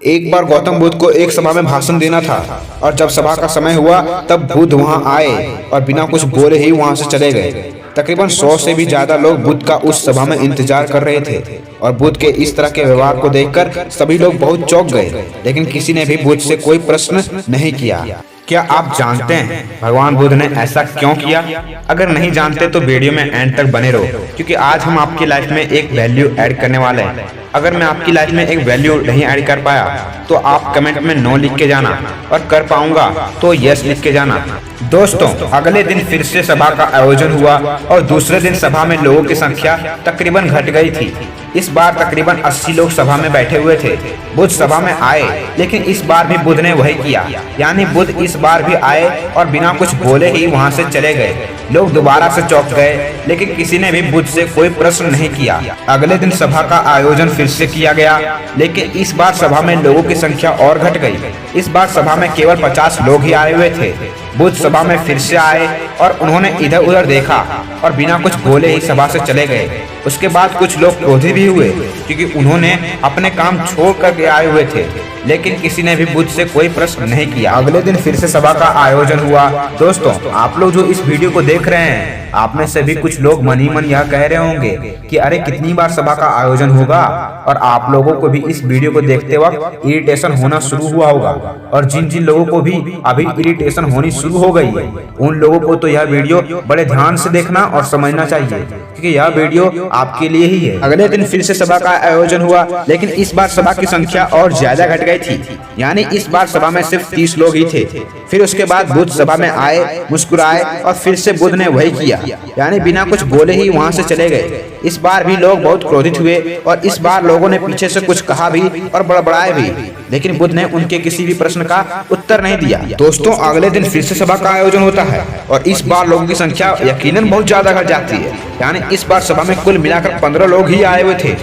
एक बार गौतम बुद्ध को एक सभा में भाषण देना था और जब सभा का समय हुआ तब बुद्ध वहां आए और बिना कुछ बोले ही वहां से चले गए। तकरीबन 100 से भी ज्यादा लोग बुद्ध का उस सभा में इंतजार कर रहे थे और बुद्ध के इस तरह के व्यवहार को देखकर सभी लोग बहुत चौंक गए, लेकिन किसी ने भी बुद्ध से कोई प्रश्न नहीं किया। क्या आप जानते हैं भगवान बुद्ध ने ऐसा क्यों किया? अगर नहीं जानते तो वीडियो में एंड तक बने रहो, क्योंकि आज हम आपकी लाइफ में एक वैल्यू ऐड करने वाले हैं। अगर मैं आपकी लाइफ में एक वैल्यू नहीं ऐड कर पाया तो आप कमेंट में नो लिख के जाना और कर पाऊंगा तो यस लिख के जाना। दोस्तों, अगले दिन फिर से सभा का आयोजन हुआ और दूसरे दिन सभा में लोगों की संख्या तकरीबन घट गई थी। इस बार तकरीबन 80 लोग सभा में बैठे हुए थे। बुद्ध सभा में आए, लेकिन इस बार भी बुद्ध ने वही किया, यानी बुद्ध इस बार भी आए और बिना कुछ बोले ही वहां से चले गए। लोग दोबारा से चौंक गए, लेकिन किसी ने भी बुद्ध से कोई प्रश्न नहीं किया। अगले दिन सभा का आयोजन फिर से किया गया, लेकिन इस बार सभा में लोगों की संख्या और घट गई। इस बार सभा में केवल 50 लोग ही आए हुए थे। बुद्ध सभा में फिर से आए और उन्होंने इधर उधर देखा और बिना कुछ बोले ही सभा से चले गए। उसके बाद कुछ लोग क्रोधित भी हुए, क्योंकि उन्होंने अपने काम छोड़ करके आए हुए थे, लेकिन किसी ने भी बुद्ध से कोई प्रश्न नहीं किया। अगले दिन फिर से सभा का आयोजन हुआ। दोस्तों, आप लोग जो इस वीडियो को देख रहे हैं, आप में से भी कुछ लोग मन ही मन यह कह रहे होंगे कि अरे कितनी बार सभा का आयोजन होगा, और आप लोगों को भी इस वीडियो को देखते वक्त इरिटेशन होना शुरू हुआ होगा। और जिन जिन लोगों को भी अभी इरिटेशन होनी शुरू हो गई है, उन लोगों को तो यह वीडियो बड़े ध्यान से देखना और समझना चाहिए, क्योंकि यह वीडियो आपके लिए ही है। अगले दिन फिर से सभा का आयोजन हुआ, लेकिन इस बार सभा की संख्या और ज्यादा घट गई थी, यानी इस बार सभा में सिर्फ 30 लोग ही थे। फिर उसके बाद बुद्ध सभा में आए, मुस्कुराए और फिर से बुद्ध ने वही किया, यानी बिना कुछ बोले ही वहां से चले गए। इस बार भी लोग बहुत क्रोधित हुए और इस बार लोगों ने पीछे से कुछ कहा भी और बड़बड़ाए भी, लेकिन बुद्ध ने उनके किसी भी प्रश्न का उत्तर नहीं दिया। दोस्तों, अगले दिन फिर से सभा का आयोजन होता है और इस बार लोगों की संख्या यकीनन बहुत ज्यादा घट जाती है, यानी इस बार सभा में कुल मिलाकर 15 लोग ही आए हुए थे।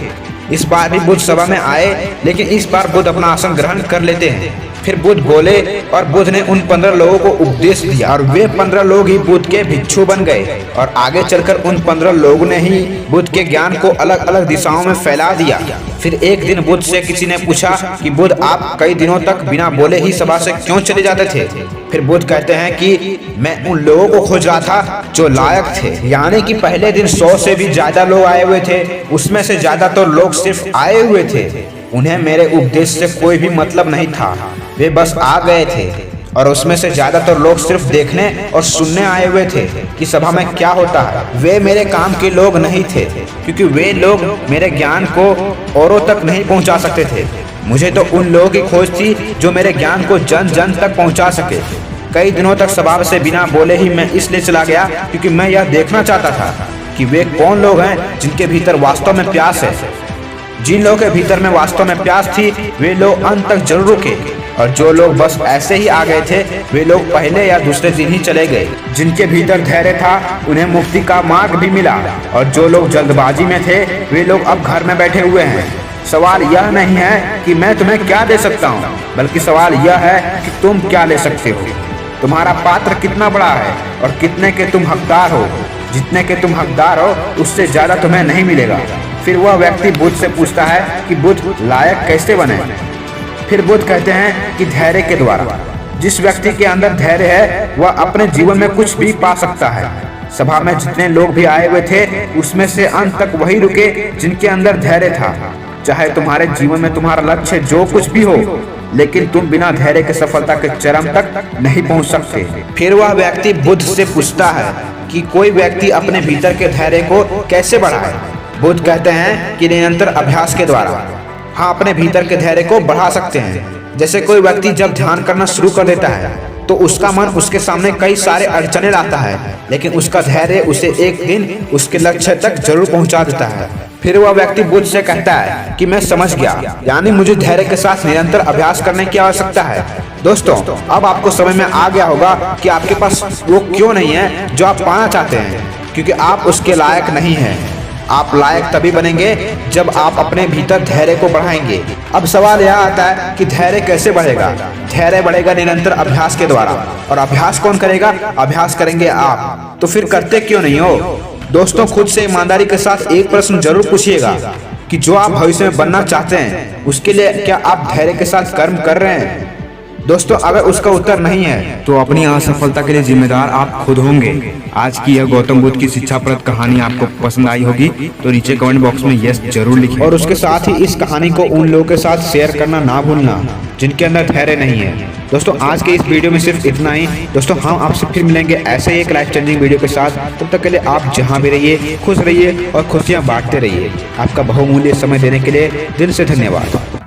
इस बार भी बुद्ध सभा में आए, लेकिन इस बार बुद्ध अपना आसन ग्रहण कर लेते हैं। फिर बुद्ध बोले और बुद्ध ने उन 15 लोगों को उपदेश दिया और वे 15 लोग ही बुद्ध के भिक्षु बन गए। और आगे चलकर उन 15 लोगों ने ही बुद्ध के ज्ञान को अलग अलग दिशाओं में फैला दिया। फिर एक दिन बुद्ध से किसी ने पूछा कि बुद्ध, आप कई दिनों तक बिना बोले ही सभा से क्यों चले जाते थे? फिर बुद्ध कहते हैं कि मैं उन लोगों को खोज रहा था जो लायक थे, यानी कि पहले दिन 100 से भी ज्यादा लोग आए हुए थे, उसमें से ज्यादातर लोग सिर्फ आए हुए थे। उन्हें मेरे उपदेश से कोई भी मतलब नहीं था, वे बस आ गए थे। और उसमें से ज्यादातर लोग सिर्फ देखने और सुनने आए हुए थे कि सभा में क्या होता है। वे मेरे काम के लोग नहीं थे, क्योंकि वे लोग मेरे ज्ञान को औरों तक नहीं पहुंचा सकते थे। मुझे तो उन लोगों की खोज थी जो मेरे ज्ञान को जन जन तक पहुंचा सके। कई दिनों तक सभा से बिना बोले ही मैं इसलिए चला गया क्योंकि मैं यह देखना चाहता था कि वे कौन लोग हैं जिनके भीतर वास्तव में प्यास है। जिन लोगों के भीतर में वास्तव में प्यास थी, वे लोग अंत तक जरूर रुके, और जो लोग बस ऐसे ही आ गए थे, वे लोग पहले या दूसरे दिन ही चले गए। जिनके भीतर धैर्य था, उन्हें मुक्ति का मार्ग भी मिला, और जो लोग जल्दबाजी में थे, वे लोग अब घर में बैठे हुए हैं। सवाल यह नहीं है कि मैं तुम्हें क्या दे सकता हूँ, बल्कि सवाल यह है कि तुम क्या ले सकते हो। तुम्हारा पात्र कितना बड़ा है और कितने के तुम हकदार हो। जितने के तुम हकदार हो, उससे ज्यादा तुम्हें नहीं मिलेगा। फिर वह व्यक्ति बुद्ध से पूछता है कि बुद्ध, लायक कैसे बने? फिर बुद्ध कहते हैं कि धैर्य के द्वारा। जिस व्यक्ति के अंदर धैर्य है, वह अपने जीवन में कुछ भी पा सकता है। सभा में जितने लोग भी आए हुए थे, उसमें से अंत तक वही रुके जिनके अंदर धैर्य था। चाहे तुम्हारे जीवन में तुम्हारा लक्ष्य जो कुछ भी हो, लेकिन तुम बिना धैर्य के सफलता के चरम तक नहीं पहुंच सकते। फिर वह व्यक्ति बुद्ध से पूछता है कि कोई व्यक्ति अपने भीतर के धैर्य को कैसे बढ़ाए? बुद्ध कहते हैं कि निरंतर अभ्यास के द्वारा। हाँ, अपने भीतर के धैर्य को बढ़ा सकते हैं। जैसे कोई व्यक्ति जब ध्यान करना शुरू कर देता है तो उसका मन उसके सामने कई सारे अड़चने लाता है, लेकिन उसका धैर्य उसे एक दिन उसके लक्ष्य तक जरूर पहुंचा देता है। फिर वह व्यक्ति बुद्ध से कहता है कि मैं समझ गया, यानी मुझे धैर्य के साथ निरंतर अभ्यास करने की आवश्यकता है। दोस्तों, अब आपको समझ में आ गया होगा कि आपके पास वो क्यों नहीं है जो आप पाना चाहते हैं, क्योंकि आप उसके लायक नहीं हैं। आप लायक तभी बनेंगे जब आप अपने भीतर धैर्य को बढ़ाएंगे। अब सवाल यह आता है कि धैर्य कैसे बढ़ेगा? धैर्य बढ़ेगा निरंतर अभ्यास के द्वारा। और अभ्यास कौन करेगा? अभ्यास करेंगे आप। तो फिर करते क्यों नहीं हो? दोस्तों, खुद से ईमानदारी के साथ एक प्रश्न जरूर पूछिएगा कि जो आप भविष्य में बनना चाहते हैं उसके लिए क्या आप धैर्य के साथ कर्म कर रहे हैं? दोस्तों, अगर उसका उत्तर नहीं है तो अपनी असफलता के लिए जिम्मेदार आप खुद होंगे। आज की यह गौतम बुद्ध की शिक्षाप्रद कहानी आपको पसंद आई होगी तो नीचे कमेंट बॉक्स में यस जरूर लिखें। और उसके साथ ही इस कहानी को उन लोगों के साथ शेयर करना ना भूलना जिनके अंदर धैर्य नहीं है। दोस्तों, आज के इस वीडियो में सिर्फ इतना ही। दोस्तों, हम आपसे फिर मिलेंगे ऐसे ही एक लाइफ चेंजिंग वीडियो के साथ। तब तक के लिए आप जहां भी रहिए खुश रहिए और खुशियां बांटते रहिए। आपका बहुमूल्य समय देने के लिए दिल से धन्यवाद।